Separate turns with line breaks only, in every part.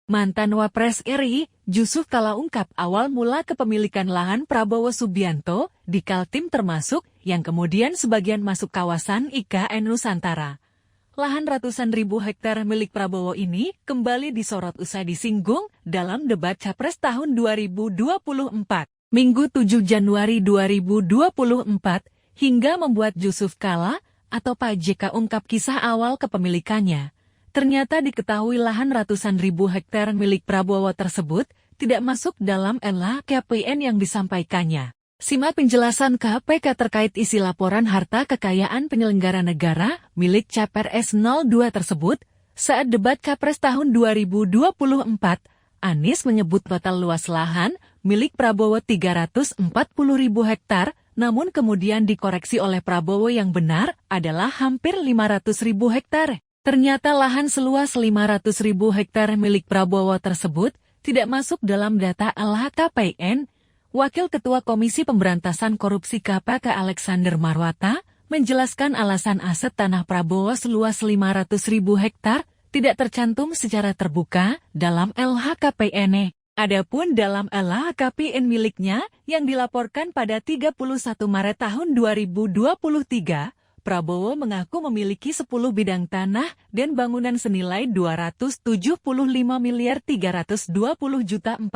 Mantan Wapres RI, Jusuf Kalla ungkap awal mula kepemilikan lahan Prabowo Subianto di Kaltim termasuk yang kemudian sebagian masuk kawasan IKN Nusantara. Lahan ratusan ribu hektar milik Prabowo ini kembali disorot usai disinggung dalam debat Capres tahun 2024, Minggu 7 Januari 2024, hingga membuat Jusuf Kalla atau Pak JK ungkap kisah awal kepemilikannya. Ternyata diketahui lahan ratusan ribu hektar milik Prabowo tersebut tidak masuk dalam LHKPN yang disampaikannya. Simak penjelasan KPK terkait isi laporan harta kekayaan penyelenggara negara milik Capres 02 tersebut. Saat debat Capres tahun 2024, Anies menyebut total luas lahan milik Prabowo 340 ribu hektar, namun kemudian dikoreksi oleh Prabowo yang benar adalah hampir 500 ribu hektar. Ternyata lahan seluas 500 ribu hektar milik Prabowo tersebut tidak masuk dalam data LHKPN. Wakil Ketua Komisi Pemberantasan Korupsi KPK Alexander Marwata menjelaskan alasan aset tanah Prabowo seluas 500 ribu hektar tidak tercantum secara terbuka dalam LHKPN. Adapun dalam LHKPN miliknya yang dilaporkan pada 31 Maret tahun 2023, Prabowo mengaku memiliki 10 bidang tanah dan bangunan senilai Rp275.320.450.000,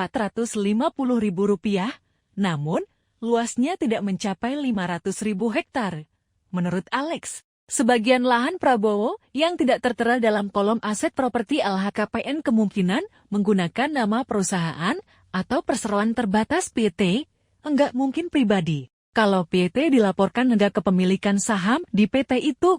namun luasnya tidak mencapai 500.000 hektar. Menurut Alex, sebagian lahan Prabowo yang tidak tertera dalam kolom aset properti LHKPN kemungkinan menggunakan nama perusahaan atau perseroan terbatas PT, enggak mungkin pribadi. Kalau PT dilaporkan enggak kepemilikan saham di PT itu,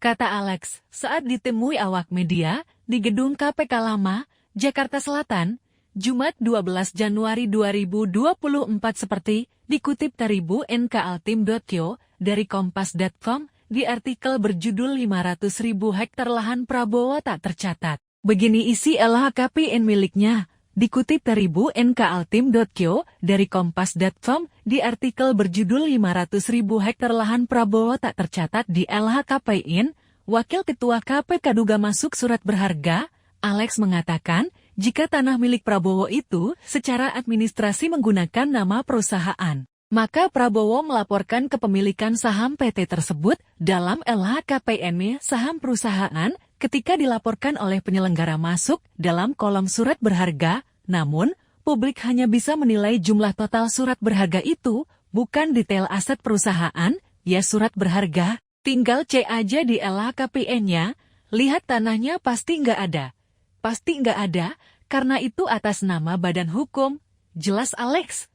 kata Alex saat ditemui awak media di gedung KPK Lama, Jakarta Selatan, Jumat 12 Januari 2024 seperti dikutip dari nkaltim.co dari kompas.com di artikel berjudul 500 ribu hektar lahan Prabowo tak tercatat. Begini isi LHKPN miliknya. Dikutip dari nkaltim.co dari kompas.com di artikel berjudul 500 ribu hektar lahan Prabowo tak tercatat di LHKPN, Wakil Ketua KPK duga masuk surat berharga. Alex mengatakan, jika tanah milik Prabowo itu secara administrasi menggunakan nama perusahaan, maka Prabowo melaporkan kepemilikan saham PT tersebut dalam LHKPN saham perusahaan ketika dilaporkan oleh penyelenggara masuk dalam kolom surat berharga, namun publik hanya bisa menilai jumlah total surat berharga itu, bukan detail aset perusahaan, ya surat berharga, tinggal cek aja di LHKPN-nya, lihat tanahnya pasti nggak ada. Pasti nggak ada, karena itu atas nama badan hukum, jelas Alex.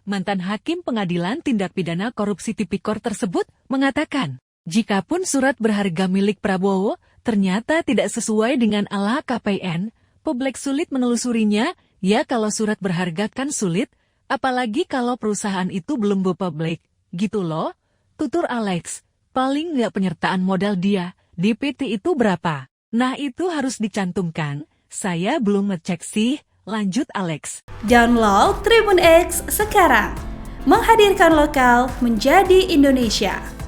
Mantan Hakim Pengadilan Tindak Pidana Korupsi Tipikor tersebut mengatakan, jikapun surat berharga milik Prabowo ternyata tidak sesuai dengan LHKPN, publik sulit menelusurinya, ya kalau surat berharga kan sulit, apalagi kalau perusahaan itu belum go publik, gitu loh, tutur Alex. Paling nggak penyertaan modal dia, di PT itu berapa? Nah itu harus dicantumkan, saya belum ngecek sih, lanjut Alex.
Download Tribun X sekarang, menghadirkan lokal menjadi Indonesia.